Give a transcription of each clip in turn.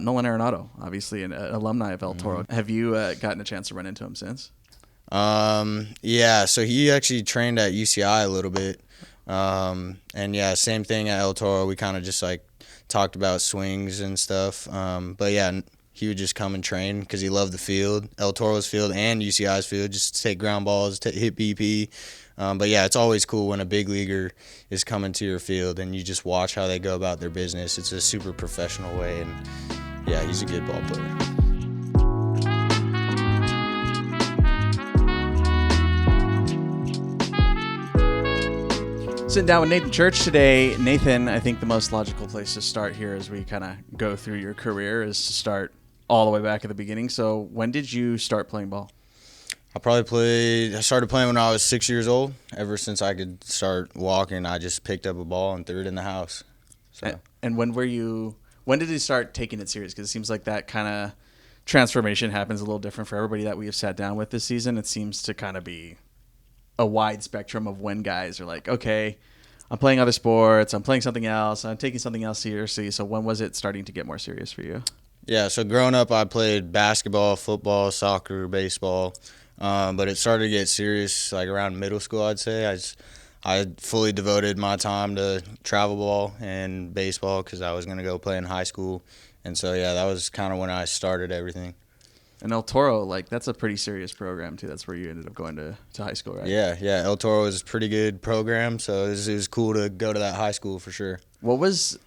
Nolan Arenado, obviously an alumni of El Toro. Have you gotten a chance to run into him since? Yeah, so he actually trained at UCI a little bit. And yeah, same thing at El Toro. We kind of just like talked about swings and stuff. But yeah, he would just come and train because he loved the field, El Toro's field and UCI's field, just to take ground balls, to hit BP. But yeah, it's always cool when a big leaguer is coming to your field and you just watch how they go about their business. It's a super professional way, and yeah, he's a good ball player. Sitting down with Nathan Church today. Nathan, I think the most logical place to start here as we kind of go through your career is to start all the way back at the beginning. So when did you start playing ball? I started playing when I was 6 years old. Ever since I could start walking, I just picked up a ball and threw it in the house. So. And when did you start taking it serious? Because it seems like that kind of transformation happens a little different for everybody that we have sat down with this season. It seems to kind of be a wide spectrum of when guys are like, okay, I'm playing other sports, I'm playing something else, I'm taking something else seriously. So when was it starting to get more serious for you? Yeah, so growing up, I played basketball, football, soccer, baseball, but it started to get serious like around middle school, I'd say. I fully devoted my time to travel ball and baseball because I was going to go play in high school. And so, yeah, that was kind of when I started everything. And El Toro, like, that's a pretty serious program, too. That's where you ended up going to high school, right? Yeah, El Toro is a pretty good program, so it was cool to go to that high school for sure. What was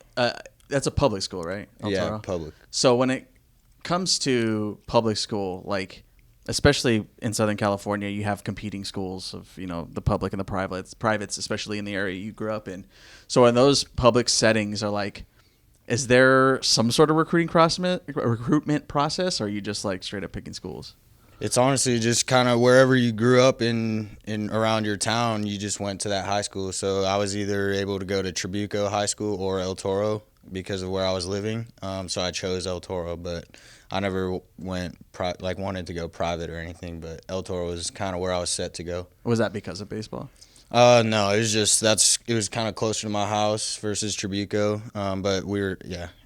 that's a public school, right? El Toro? Public. So when it comes to public school, like, especially in Southern California, you have competing schools of, the public and the privates, especially in the area you grew up in. So in those public settings are like, is there some sort of recruitment process, or are you just like straight up picking schools? It's honestly just kind of wherever you grew up in around your town, you just went to that high school. So I was either able to go to Trabuco High School or El Toro because of where I was living. So I chose El Toro, but I never wanted to go private or anything. But El Toro was kind of where I was set to go. Was that because of baseball? No, it was just it was kind of closer to my house versus Trabuco. But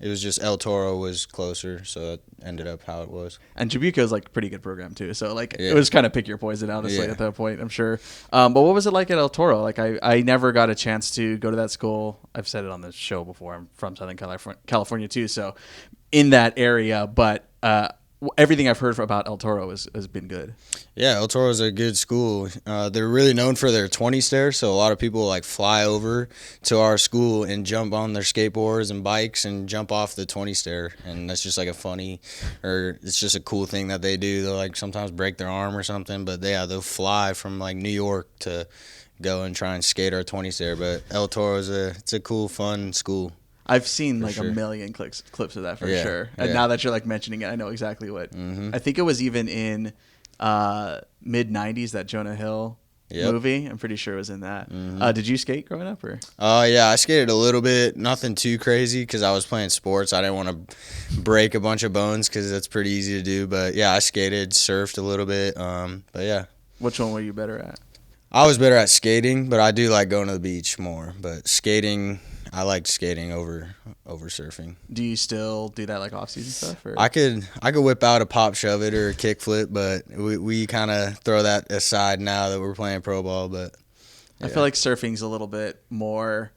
it was just El Toro was closer, so it ended up how it was. And Trabuco is like a pretty good program too, so like it was kind of pick your poison, honestly, at that point, I'm sure. But what was it like at El Toro? Like I never got a chance to go to that school. I've said it on the show before. I'm from Southern California too, so in that area, but everything I've heard about El Toro has been good. Yeah, El Toro is a good school. They're really known for their 20 stair, so a lot of people like fly over to our school and jump on their skateboards and bikes and jump off the 20 stair, and that's just like it's just a cool thing that they do. They'll like sometimes break their arm or something, but they'll fly from like New York to go and try and skate our 20 stair. But El Toro it's a cool, fun school. I've seen like a million clips of that for sure. And now that you're like mentioning it, I know exactly what. Mm-hmm. I think it was even in mid 90s, that Jonah Hill movie. I'm pretty sure it was in that. Mm-hmm. Did you skate growing up or? Yeah, I skated a little bit, nothing too crazy because I was playing sports. I didn't want to break a bunch of bones because that's pretty easy to do. But yeah, I skated, surfed a little bit. But yeah. Which one were you better at? I was better at skating, but I do like going to the beach more. But skating, I liked skating over surfing. Do you still do that like off-season stuff? Or? I could whip out a pop shove it or a kick flip, but we kind of throw that aside now that we're playing pro ball. But yeah. I feel like surfing's a little bit more,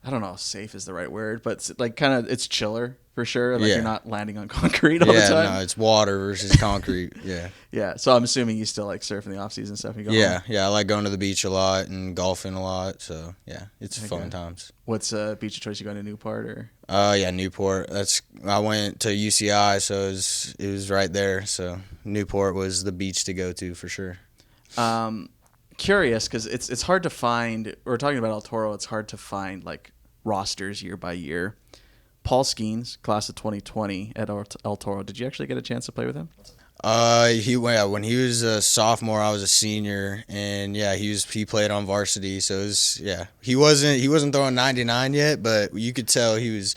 I don't know if safe is the right word, but it's like kind of it's chiller for sure. Like you're not landing on concrete all the time. Yeah, no, it's water versus concrete. Yeah. Yeah, so I'm assuming you still like surfing the off-season stuff. Yeah, I like going to the beach a lot and golfing a lot. So yeah, it's fun times. What's beach of choice? You going to Newport or? Yeah, Newport. I went to UCI, so it was right there. So Newport was the beach to go to for sure. Curious because it's hard to find. We're talking about El Toro. It's hard to find like rosters year by year. Paul Skenes, class of 2020 at El Toro. Did you actually get a chance to play with him? When he was a sophomore, I was a senior, and yeah, he played on varsity. So he wasn't throwing 99 yet, but you could tell he was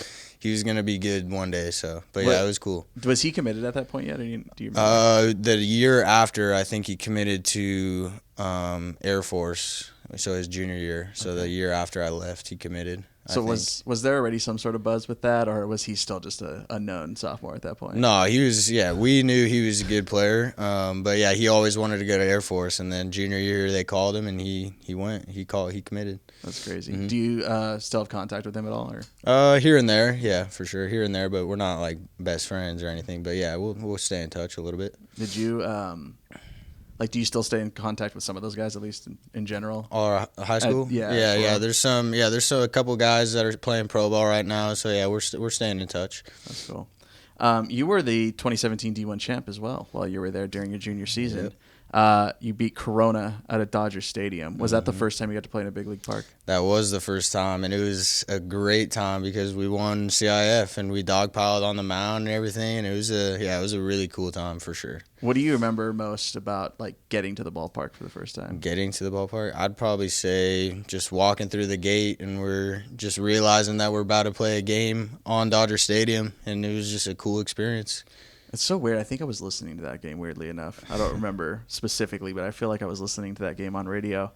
gonna be good one day. So, but yeah, it was cool. Was he committed at that point yet? Or do you remember? The year after, I think he committed to Air Force. So his junior year. So the year after I left, he committed. So was there already some sort of buzz with that, or was he still just a unknown sophomore at that point? No, he was. Yeah, we knew he was a good player. But yeah, he always wanted to go to Air Force, and then junior year they called him, and he went. He committed. That's crazy. Do you still have contact with him at all, or? Here and there, yeah, for sure, here and there. But we're not like best friends or anything. But yeah, we'll stay in touch a little bit. Did you do you still stay in contact with some of those guys, at least in general? Or high school? Yeah. There's a couple guys that are playing pro ball right now. So yeah, we're staying in touch. That's cool. You were the 2017 D1 champ as well while you were there during your junior season. Yep. You beat Corona at Dodger Stadium. Was that the first time you got to play in a big league park? That was the first time, and it was a great time because we won CIF and we dogpiled on the mound and everything, and it was a really cool time for sure. What do you remember most about like getting to the ballpark for the first time? Getting to the ballpark, I'd probably say just walking through the gate and we're just realizing that we're about to play a game on Dodger Stadium, and it was just a cool experience. It's so weird. I think I was listening to that game, weirdly enough. I don't remember specifically, but I feel like I was listening to that game on radio.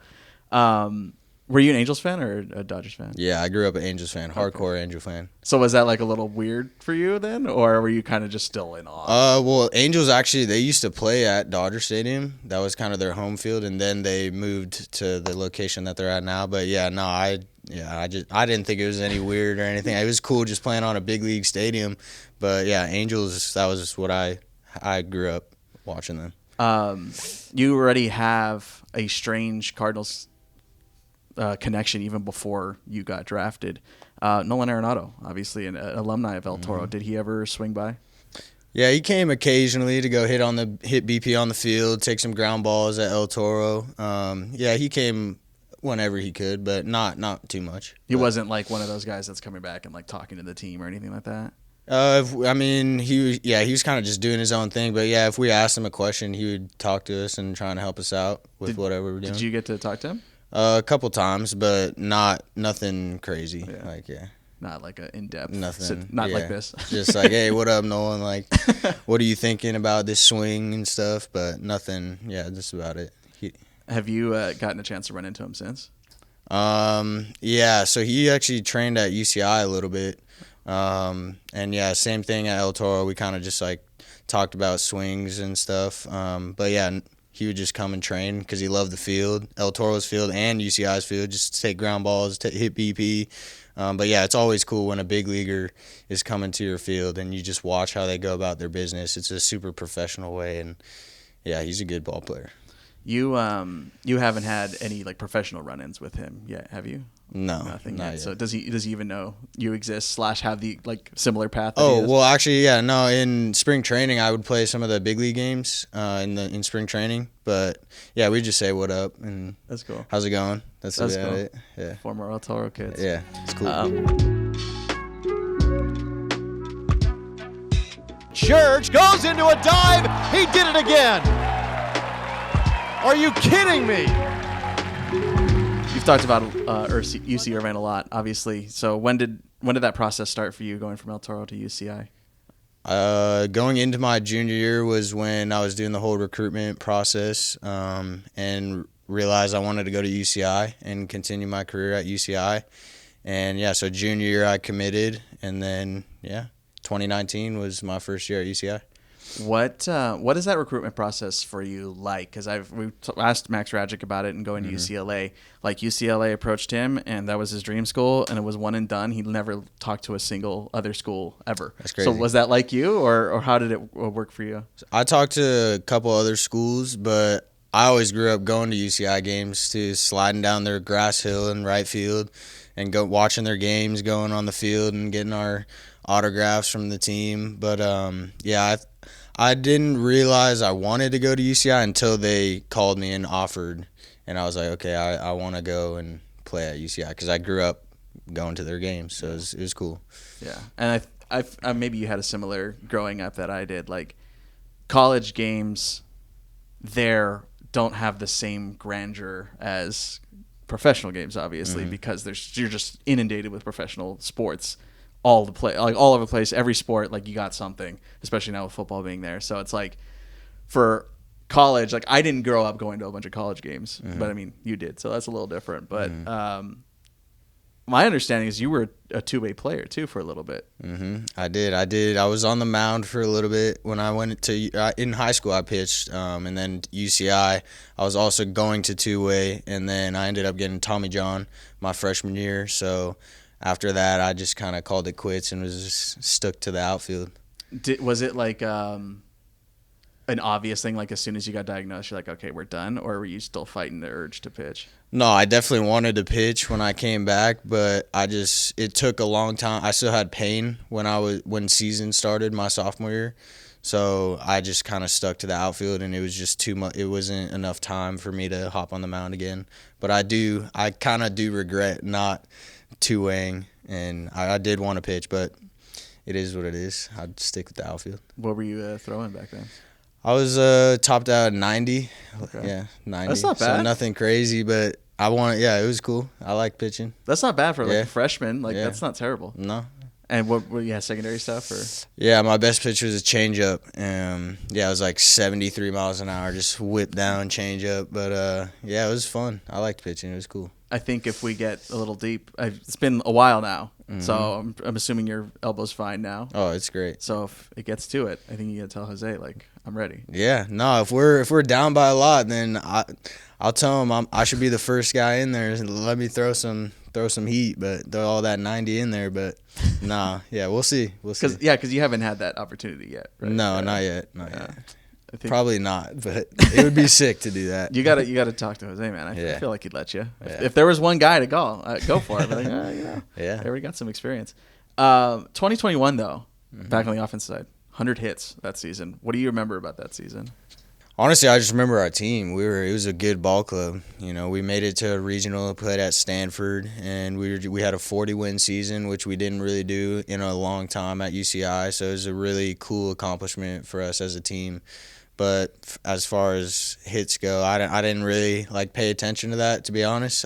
Were you an Angels fan or a Dodgers fan? Yeah, I grew up an Angels fan, hardcore Angel fan. So was that like a little weird for you then, or were you kind of just still in awe? Well, Angels actually, they used to play at Dodger Stadium. That was kind of their home field, and then they moved to the location that they're at now. But yeah, no, I didn't think it was any weird or anything. It was cool just playing on a big league stadium. But yeah, Angels, that was what I grew up watching them. You already have a strange Cardinals connection even before you got drafted. Nolan Arrenado, obviously an alumni of El Toro. Did he ever swing by? Yeah, he came occasionally to go hit BP on the field, take some ground balls at El Toro. Yeah, he came whenever he could, but not too much. He wasn't like one of those guys that's coming back and like talking to the team or anything like that? He was kind of just doing his own thing, but yeah, if we asked him a question, he would talk to us and trying to help us out with whatever we're doing. Did you get to talk to him? A couple times, but nothing crazy. Yeah. Not like an in-depth. Nothing. Like this. Just like, hey, what up, Nolan? Like, what are you thinking about this swing and stuff? But nothing. Yeah, that's about it. Have you gotten a chance to run into him since? Yeah. So he actually trained at UCI a little bit. And yeah, same thing at El Toro. We kind of just like talked about swings and stuff. But yeah, he would just come and train because he loved the field, El Toro's field and UCI's field, just to take ground balls, to hit BP. But yeah, it's always cool when a big leaguer is coming to your field and you just watch how they go about their business. It's a super professional way, and yeah, he's a good ball player. You haven't had any like professional run-ins with him yet, have you? No, nothing not yet. yet. So does he even know you exist / have the like similar path? Well, actually, yeah, no. In spring training, I would play some of the big league games in spring training. But yeah, we just say what up and that's cool. How's it going? That's cool. it. Yeah. Former El Toro kids. Yeah, it's cool. Church goes into a dive. He did it again. Are you kidding me? You've talked about UC Irvine a lot, obviously. So when did that process start for you going from El Toro to UCI? Going into my junior year was when I was doing the whole recruitment process and realized I wanted to go to UCI and continue my career at UCI. And yeah, so junior year I committed, and then yeah, 2019 was my first year at UCI. What is that recruitment process for you like? Because we asked Max Ragic about it and going to UCLA. Like UCLA approached him, and that was his dream school, and it was one and done. He never talked to a single other school ever. That's crazy. So was that like you, or how did it work for you? I talked to a couple other schools, but I always grew up going to UCI games too, sliding down their grass hill in right field and watching their games, going on the field and getting our autographs from the team. But yeah, I didn't realize I wanted to go to UCI until they called me and offered, and I was like, okay, I want to go and play at UCI because I grew up going to their games, so it was cool. Yeah, and I maybe you had a similar growing up that I did. Like college games, there don't have the same grandeur as professional games, obviously, because you're just inundated with professional sports. All over the place, every sport, like you got something, especially now with football being there. So it's like for college, like I didn't grow up going to a bunch of college games, but I mean, you did. So that's a little different. But my understanding is you were a two-way player too for a little bit. I did. I was on the mound for a little bit when I went to in high school. I pitched, and then UCI. I was also going to two-way, and then I ended up getting Tommy John my freshman year. So after that, I just kind of called it quits and was just stuck to the outfield. Was it like an obvious thing? Like as soon as you got diagnosed, you're like, okay, we're done, or were you still fighting the urge to pitch? No, I definitely wanted to pitch when I came back, but it took a long time. I still had pain when season started my sophomore year, so I just kind of stuck to the outfield, and it was just too much. It wasn't enough time for me to hop on the mound again. But I kind of do regret not two-waying, and I did want to pitch, but it is what it is. I'd stick with the outfield. What were you throwing back then? I was topped out at 90. Okay. Yeah, 90. That's not bad. So nothing crazy, but it was cool. I like pitching. That's not bad for like a freshman. Like that's not terrible. No. And what were you secondary stuff or? Yeah, my best pitch was a changeup. It was like 73 miles an hour, just whip down changeup. But it was fun. I liked pitching. It was cool. I think if we get a little deep, it's been a while now, so I'm assuming your elbow's fine now. Oh, it's great. So if it gets to it, I think you gotta tell Jose like I'm ready. Yeah, no, if we're down by a lot, then I'll tell him I should be the first guy in there and let me throw some heat, but throw all that 90 in there. But nah, yeah, we'll see. Because you haven't had that opportunity yet. Right? No, yeah. not yet. I think probably not, but it would be sick to do that. You gotta talk to Jose, man. I feel like he'd let you. Yeah. If there was one guy to go for it. But like, yeah, they already got some experience. 2021 though, back on the offense side, 100 hits that season. What do you remember about that season? Honestly, I just remember our team. It was a good ball club. We made it to a regional, played at Stanford, and we had a 40-win season, which we didn't really do in a long time at UCI. So it was a really cool accomplishment for us as a team. But as far as hits go, I didn't really pay attention to that, to be honest.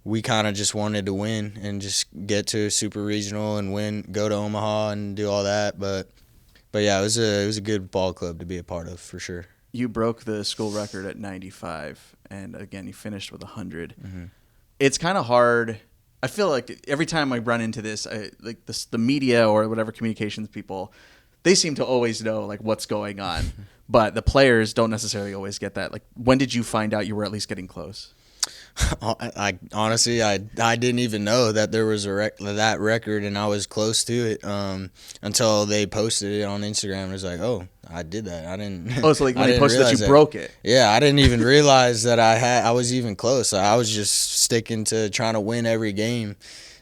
We kind of just wanted to win and just get to super regional and win, go to Omaha and do all that. But yeah, it was a good ball club to be a part of for sure. You broke the school record at 95, and again, you finished with 100. Mm-hmm. It's kind of hard. I feel like every time I run into this, the media or whatever communications people, they seem to always know what's going on, but the players don't necessarily always get that. When did you find out you were at least getting close? I honestly didn't even know that there was that record, and I was close to it until they posted it on Instagram. It was like, oh, I did that. I didn't. Oh, so when they posted that you broke it. Yeah, I didn't even realize that I was even close. I was just sticking to trying to win every game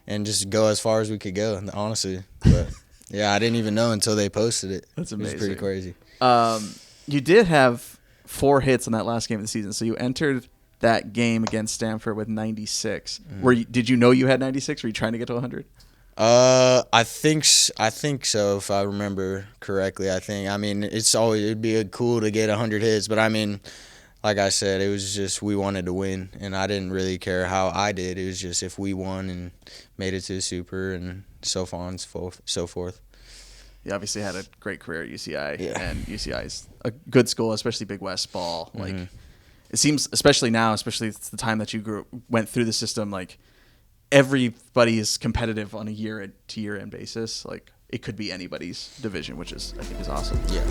and just go as far as we could go. Honestly, but yeah, I didn't even know until they posted it. That's amazing. It was pretty crazy. You did have 4 hits in that last game of the season, so you entered that game against Stanford with 96. Did you know you had 96? Were you trying to get to 100? I think so, if I remember correctly. It'd be cool to get 100 hits, but like I said, it was just we wanted to win, and I didn't really care how I did. It was just if we won and made it to the Super and so on and so forth. You obviously had a great career at UCI, and UCI is a good school, especially Big West ball. It seems, especially now, especially it's the time that you went through the system, everybody is competitive on a year-to-year end basis. It could be anybody's division, which I think is awesome. Yeah.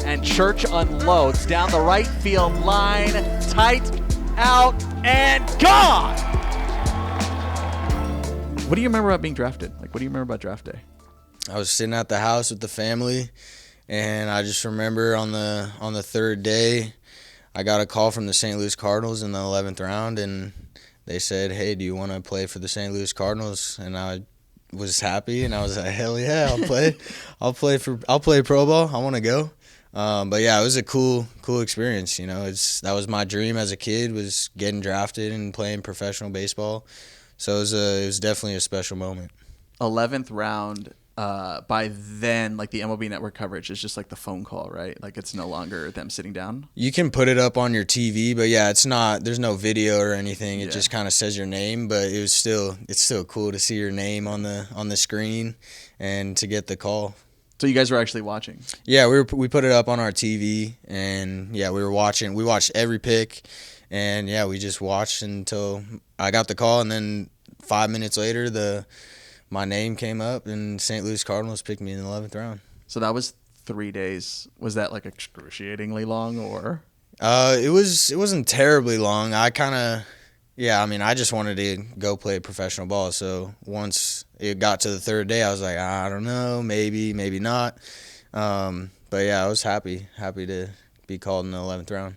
And Church unloads down the right field line, tight, out, and gone! What do you remember about being drafted? What do you remember about draft day? I was sitting at the house with the family, and I just remember on the third day, I got a call from the St. Louis Cardinals in the 11th round, and they said, "Hey, do you want to play for the St. Louis Cardinals?" And I was happy, and I was like, "Hell yeah, I'll play! I'll play pro ball. I want to go." But yeah, it was a cool experience. That was my dream as a kid, was getting drafted and playing professional baseball. So it was definitely a special moment. 11th round. By then, the MLB Network coverage is just the phone call, right? It's no longer them sitting down. You can put it up on your TV, but yeah, it's not. There's no video or anything. It just kind of says your name, but it's still cool to see your name on the screen and to get the call. So you guys were actually watching? Yeah, we put it up on our TV, and yeah, we were watching. We watched every pick, and yeah, we just watched until I got the call, and then 5 minutes later, my name came up, and St. Louis Cardinals picked me in the 11th round. So that was 3 days. Was that like excruciatingly long, or? It wasn't terribly long. I just wanted to go play professional ball. So once it got to the third day, I was like, I don't know, maybe not. But yeah, I was happy to be called in the 11th round.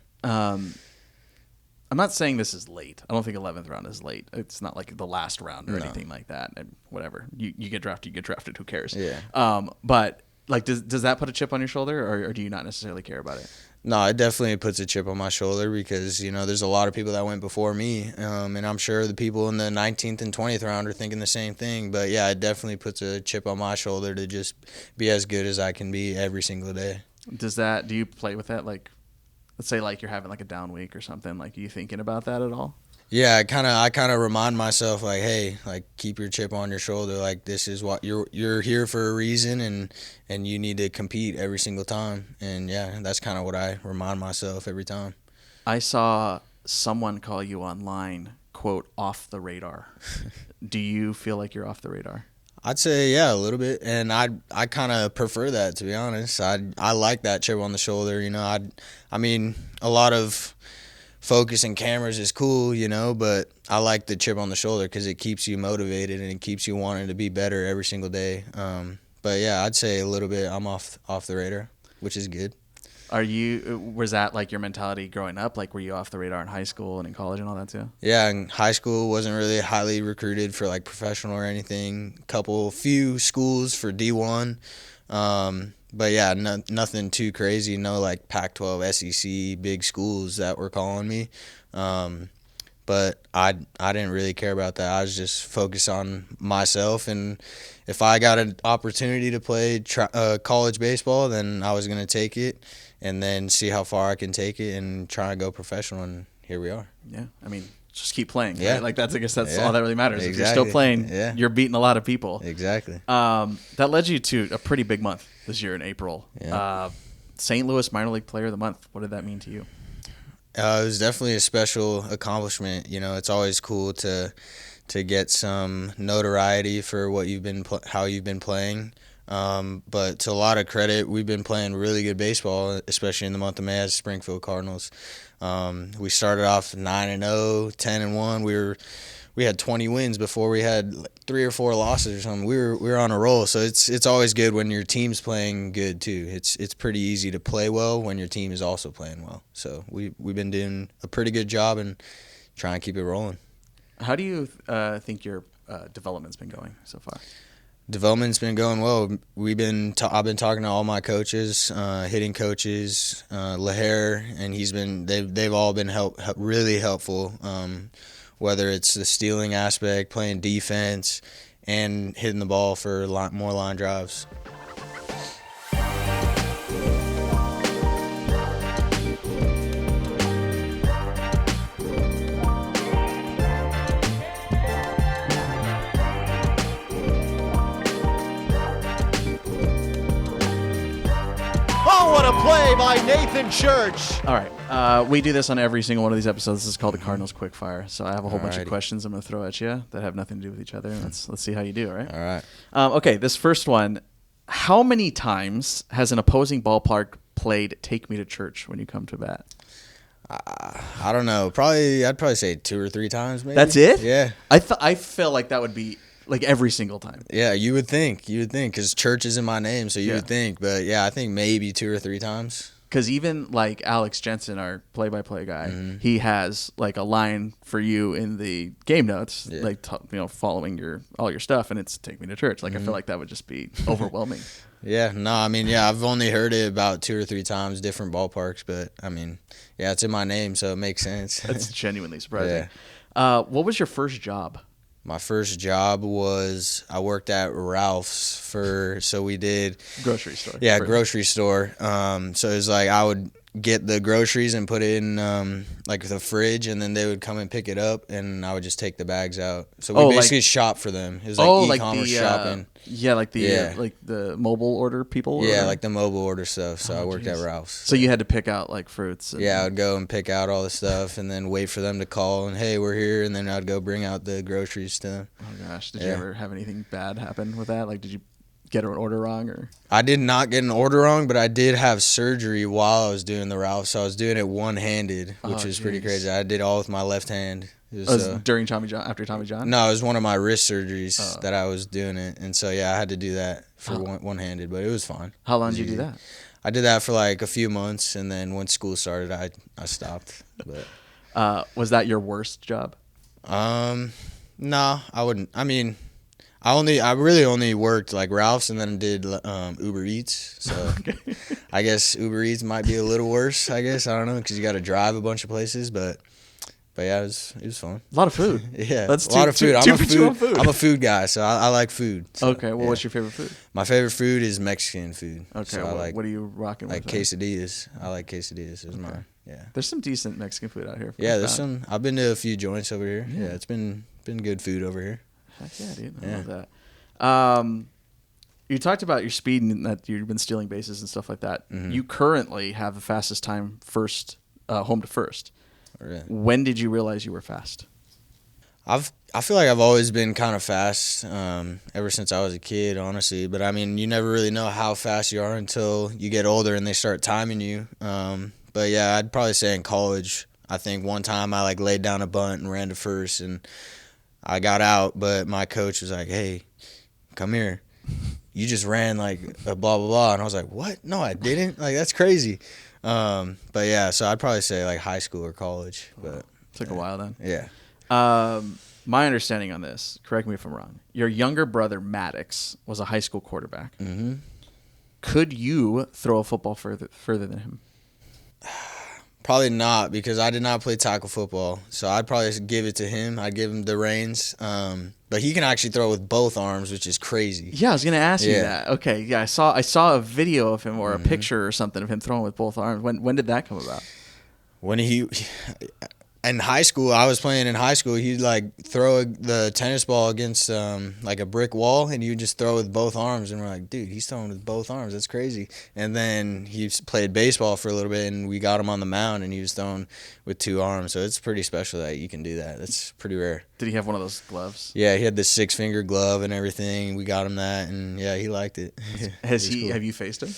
I'm not saying this is late. I don't think 11th round is late. It's not like the last round or anything like that. And whatever, you get drafted, you get drafted. Who cares? Yeah. But like, does that put a chip on your shoulder, or do you not necessarily care about it? No, it definitely puts a chip on my shoulder because, there's a lot of people that went before me, and I'm sure the people in the 19th and 20th round are thinking the same thing. But, yeah, it definitely puts a chip on my shoulder to just be as good as I can be every single day. Do you play with that? Like, let's say like you're having like a down week or something. Like, are you thinking about that at all? Yeah, I kind of remind myself, like, hey, like, keep your chip on your shoulder. Like, this is what you're here for a reason, and you need to compete every single time. And yeah, that's kind of what I remind myself every time. I saw someone call you online, quote, off the radar. Do you feel like you're off the radar? I'd say, yeah, a little bit. And I kind of prefer that, to be honest. I like that chip on the shoulder. I mean, a lot of focus and cameras is cool, but I like the chip on the shoulder because it keeps you motivated and it keeps you wanting to be better every single day. But yeah, I'd say a little bit I'm off the radar, which is good. Was that like your mentality growing up? Like, were you off the radar in high school and in college and all that too? Yeah, in high school wasn't really highly recruited for like professional or anything. Few schools for D1. But yeah, nothing too crazy. No like Pac-12, SEC, big schools that were calling me. But I didn't really care about that. I was just focused on myself, and if I got an opportunity to play college baseball, then I was going to take it and then see how far I can take it and try and go professional, and here we are. Yeah, I mean, just keep playing. Yeah. Right? Like, I guess that's all that really matters. Exactly. If you're still playing, you're beating a lot of people. Exactly. That led you to a pretty big month this year in April. Yeah. St. Louis Minor League Player of the Month. What did that mean to you? It was definitely a special accomplishment. It's always cool to get some notoriety for how you've been playing. But to a lot of credit, we've been playing really good baseball, especially in the month of May as Springfield Cardinals. We started off 9-0, 10-1. We had 20 wins before we had like 3 or 4 losses or something. We were on a roll. So it's always good when your team's playing good too. It's pretty easy to play well when your team is also playing well. So we've been doing a pretty good job and trying to keep it rolling. How do you think your development's been going so far? Development's been going well. I've been talking to all my coaches, hitting coaches, Lahair, and they've all been really helpful. Whether it's the stealing aspect, playing defense, and hitting the ball for more line drives. Oh, what a play by Nathan Church. All right. We do this on every single one of these episodes. This is called the Cardinals Quickfire. So I have a whole bunch of questions I'm going to throw at you that have nothing to do with each other. Let's see how you do, all right? All right. Okay, this first one. How many times has an opposing ballpark played Take Me to Church when you come to bat? I don't know. I'd probably say 2 or 3 times maybe. That's it? Yeah. I feel like that would be like every single time. Yeah, you would think because Church is in my name, so you would think. But yeah, I think maybe 2 or 3 times. Because even like Alex Jensen, our play-by-play guy, he has like a line for you in the game notes, like following all your stuff, and it's "Take Me to Church." Like I feel like that would just be overwhelming. Yeah, no, I mean, yeah, I've only heard it about 2 or 3 times, different ballparks, but I mean, yeah, it's in my name, so it makes sense. That's genuinely surprising. Yeah. What was your first job? My first job was I worked at Ralph's so we did grocery store. Yeah, grocery store. So it was like I get the groceries and put it in like the fridge, and then they would come and pick it up, and I would just take the bags out. So we basically shop for them. It was like e-commerce shopping. Like the mobile order people. Yeah, like the mobile order stuff. So I worked at Ralph's. So you had to pick out like fruits. I would go and pick out all the stuff, and then wait for them to call and hey, we're here, and then I'd go bring out the groceries to them. Oh gosh, did you ever have anything bad happen with that? Like, did you get an order wrong or? I did not get an order wrong, but I did have surgery while I was doing the Ralph, so I was doing it one-handed, which is pretty crazy. I did all with my left hand. It was during Tommy John, after Tommy John? No, it was one of my wrist surgeries that I was doing it, and so I had to do that for one-handed, but it was fine. How long did you do that? I did that for like a few months, and then when school started, I stopped. But was that your worst job? No, I wouldn't. I mean, I really only worked like Ralph's and then did Uber Eats. So I guess Uber Eats might be a little worse. I guess I don't know because you got to drive a bunch of places, but yeah, it was fun. A lot of food. Yeah, that's a lot of food. I'm a food guy, so I like food. So, okay, well, what's your favorite food? My favorite food is Mexican food. Okay, so I like, what are you rocking with? Like quesadillas. I like quesadillas. Is mine. Yeah. There's some decent Mexican food out here. Yeah, there's some. I've been to a few joints over here. Yeah, it's been good food over here. Heck yeah, dude. I love that. You talked about your speed and that you've been stealing bases and stuff like that. Mm-hmm. You currently have the fastest time home to first. Right. When did you realize you were fast? I feel like I've always been kind of fast ever since I was a kid, honestly. But, I mean, you never really know how fast you are until you get older and they start timing you. But, yeah, I'd probably say in college, I think one time I, like, laid down a bunt and ran to first, and I got out. But my coach was like, hey, come here. You just ran, like, a blah, blah, blah. And I was like, what? No, I didn't. Like, that's crazy. But yeah, so I'd probably say like high school or college. But took a while then. Yeah. My understanding on this, correct me if I'm wrong. Your younger brother Maddox was a high school quarterback. Mm-hmm. Could you throw a football further than him? Probably not, because I did not play tackle football. So I'd probably give it to him. I'd give him the reins. But he can actually throw with both arms, which is crazy. Yeah, I was gonna ask you that. Okay, yeah, I saw a video of him or a picture or something of him throwing with both arms. When did that come about? When in high school, I was playing in high school. He'd like throw the tennis ball against like a brick wall, and you just throw with both arms. And we're like, dude, he's throwing with both arms. That's crazy. And then he played baseball for a little bit, and we got him on the mound, and he was throwing with two arms. So it's pretty special that you can do that. That's pretty rare. Did he have one of those gloves? Yeah, he had the 6-finger glove and everything. We got him that, and yeah, he liked it. Cool. Have you faced him?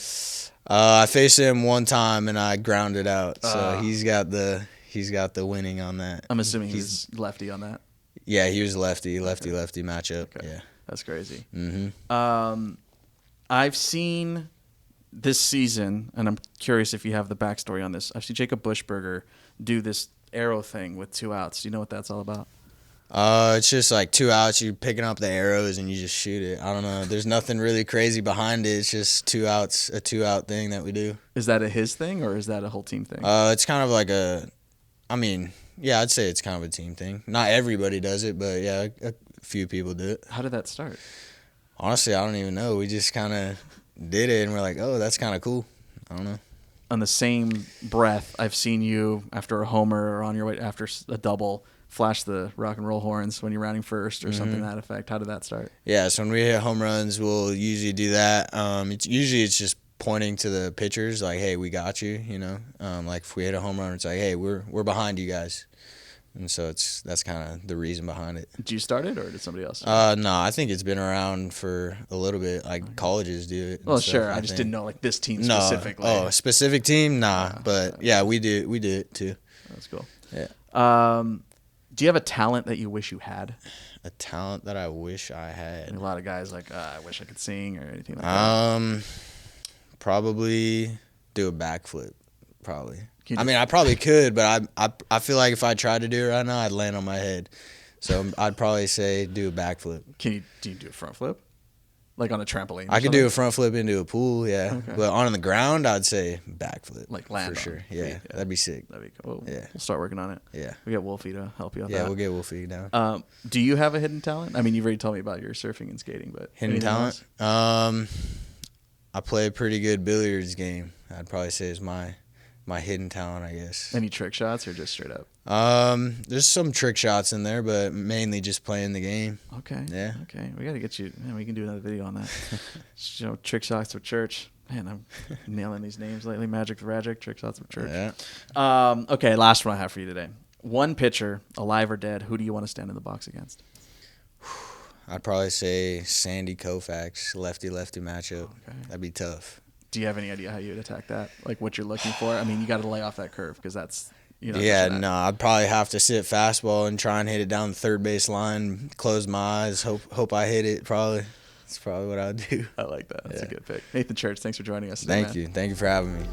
I faced him one time, and I grounded out. So he's got the winning on that. I'm assuming he's lefty on that. Yeah, he was lefty matchup. Okay. Yeah, that's crazy. Mm-hmm. I've seen this season, and I'm curious if you have the backstory on this. I've seen Jacob Bushberger do this arrow thing with 2 outs. Do you know what that's all about? It's just like 2 outs. You're picking up the arrows and you just shoot it. I don't know. There's nothing really crazy behind it. It's just 2 outs, a 2-out thing that we do. Is that a his thing or is that a whole team thing? It's kind of like I'd say it's kind of a team thing. Not everybody does it, but yeah, a few people do it. How did that start? Honestly, I don't even know. We just kind of did it, and we're like, oh, that's kind of cool. I don't know. On the same breath, I've seen you after a homer or on your way after a double flash the rock and roll horns when you're rounding first or something to that effect. How did that start? Yeah, so when we hit home runs, we'll usually do that. It's just pointing to the pitchers like, hey, we got you, you know. Like if we hit a home run, it's like, hey, we're behind you guys. And so that's kind of the reason behind it. Did you start it or did somebody else? No, I think it's been around for a little bit. Like colleges do it. Well, sure. I just didn't know like this team specifically. Oh, specific team? Nah. But yeah, we did it too. That's cool. Yeah. Do you have a talent that you wish you had? A talent that I wish I had. And a lot of guys like, I wish I could sing or anything like that. Probably do a backflip. Probably. I mean, I probably could, but I feel like if I tried to do it right now, I'd land on my head. So I'd probably say do a backflip. Do you do a front flip? Like on a trampoline? I could do a front flip into a pool, yeah. Okay. But on the ground, I'd say backflip. Like land for sure. Yeah, that'd be sick. That'd be cool. Yeah. We'll start working on it. Yeah. We get Wolfie to help you out. Yeah, we'll get Wolfie down. Do you have a hidden talent? I mean, you've already told me about your surfing and skating, but hidden talent? Else? I play a pretty good billiards game. I'd probably say is my my hidden talent, I guess. Any trick shots or just straight up? There's some trick shots in there, but mainly just playing the game. Okay. Yeah. Okay. We got to get you. Man, we can do another video on that. Trick shots for church. Man, I'm nailing these names lately. Magic, trick shots for church. Yeah. Okay, last one I have for you today. One pitcher, alive or dead, who do you want to stand in the box against? I'd probably say Sandy Koufax, lefty-lefty matchup. Okay. That'd be tough. Do you have any idea how you would attack that? Like what you're looking for? I mean, you got to lay off that curve because that's, Yeah, no, I'd probably have to sit fastball and try and hit it down the third base line, close my eyes, hope I hit it probably. That's probably what I'd do. I like that. That's a good pick. Nathan Church, thanks for joining us today. Thank you. Thank you for having me.